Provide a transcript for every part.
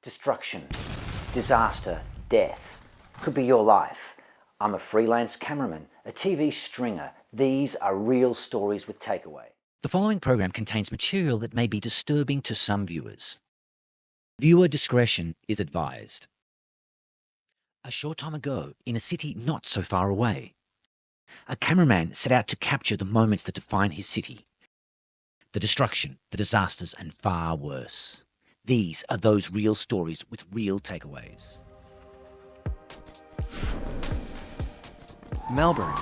Destruction, disaster, death could be your life. I'm a freelance cameraman, a TV stringer. These are real stories with takeaway. The following program contains material that may be disturbing to some viewers. Viewer discretion is advised. A short time ago, in a city not so far away, a cameraman set out to capture the moments that define his city. The destruction, the disasters, and far worse. These are those real stories with real takeaways. Melbourne.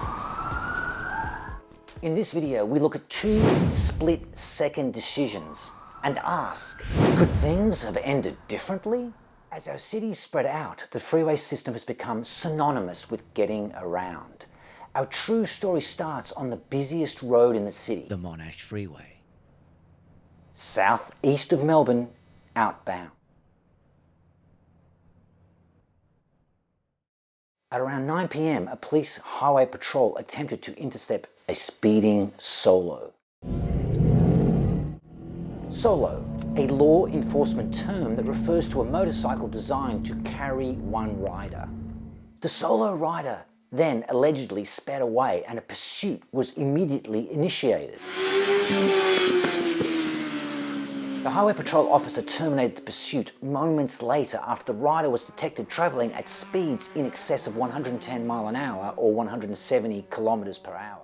In this video, we look at two split-second decisions and ask, could things have ended differently? As our cities spread out, the freeway system has become synonymous with getting around. Our true story starts on the busiest road in the city, The Monash Freeway. southeast of Melbourne, outbound. At around 9 p.m, a police highway patrol attempted to intercept a speeding solo. Solo, a law enforcement term that refers to a motorcycle designed to carry one rider. The solo rider then allegedly sped away and a pursuit was immediately initiated. The highway patrol officer terminated the pursuit moments later after the rider was detected travelling at speeds in excess of 110 miles an hour or 170 kilometres per hour.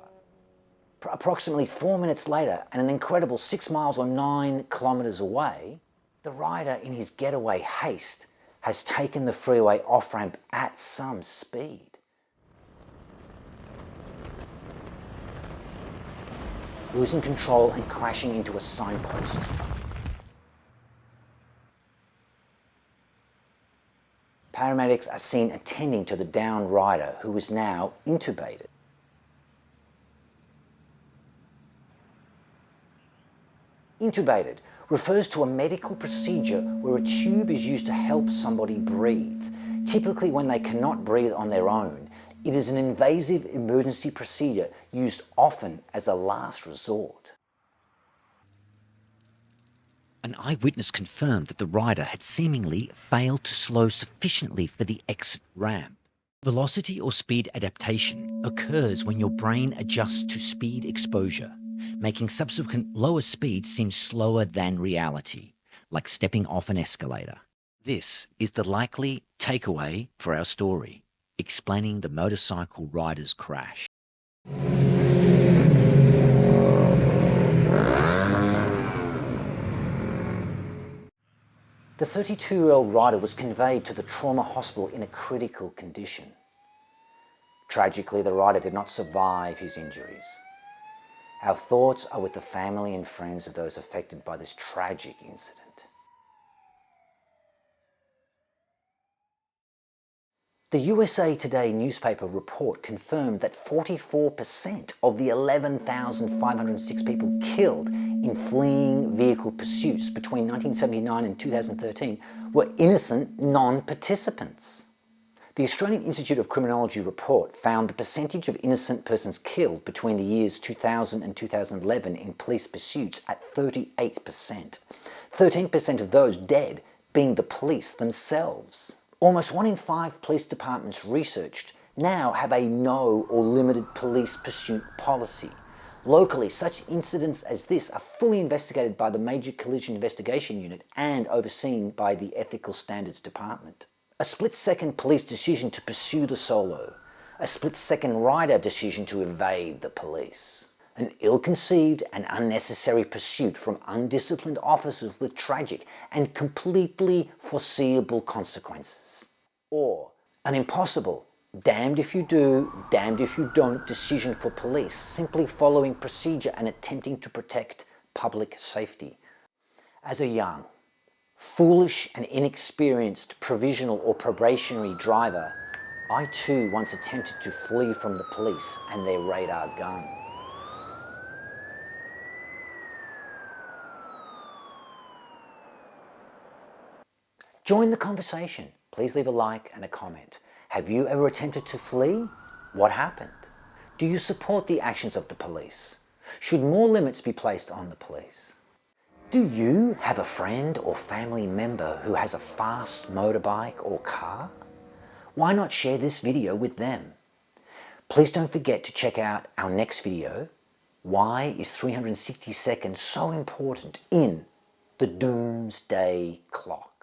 Approximately 4 minutes later, and an incredible 6 miles or 9 kilometres away, the rider in his getaway haste has taken the freeway off-ramp at some speed. Losing control and crashing into a signpost. Paramedics are seen attending to the downed rider, who is now intubated. Intubated refers to a medical procedure where a tube is used to help somebody breathe. Typically when they cannot breathe on their own, it is an invasive emergency procedure used often as a last resort. An eyewitness confirmed that the rider had seemingly failed to slow sufficiently for the exit ramp. Velocity or speed adaptation occurs when your brain adjusts to speed exposure, making subsequent lower speeds seem slower than reality, like stepping off an escalator. This is the likely takeaway for our story, explaining the motorcycle rider's crash. The 32-year-old rider was conveyed to the trauma hospital in a critical condition. Tragically, the rider did not survive his injuries. Our thoughts are with the family and friends of those affected by this tragic incident. The USA Today newspaper report confirmed that 44% of the 11,506 people killed in fleeing vehicle pursuits between 1979 and 2013 were innocent non-participants. The Australian Institute of Criminology report found the percentage of innocent persons killed between the years 2000 and 2011 in police pursuits at 38%. 13% of those dead being the police themselves. Almost 1 in 5 police departments researched now have a no or limited police pursuit policy. Locally, such incidents as this are fully investigated by the Major Collision Investigation Unit and overseen by the Ethical Standards Department. A split-second police decision to pursue the solo. A split-second rider decision to evade the police. An ill-conceived and unnecessary pursuit from undisciplined officers with tragic and completely foreseeable consequences. Or an impossible, damned if you do, damned if you don't decision for police, simply following procedure and attempting to protect public safety. As a young, foolish and inexperienced provisional or probationary driver, I too once attempted to flee from the police and their radar gun. Join the conversation. Please leave a like and a comment. Have you ever attempted to flee? What happened? Do you support the actions of the police? Should more limits be placed on the police? Do you have a friend or family member who has a fast motorbike or car? Why not share this video with them? Please don't forget to check out our next video. Why is 360 seconds so important in the doomsday clock?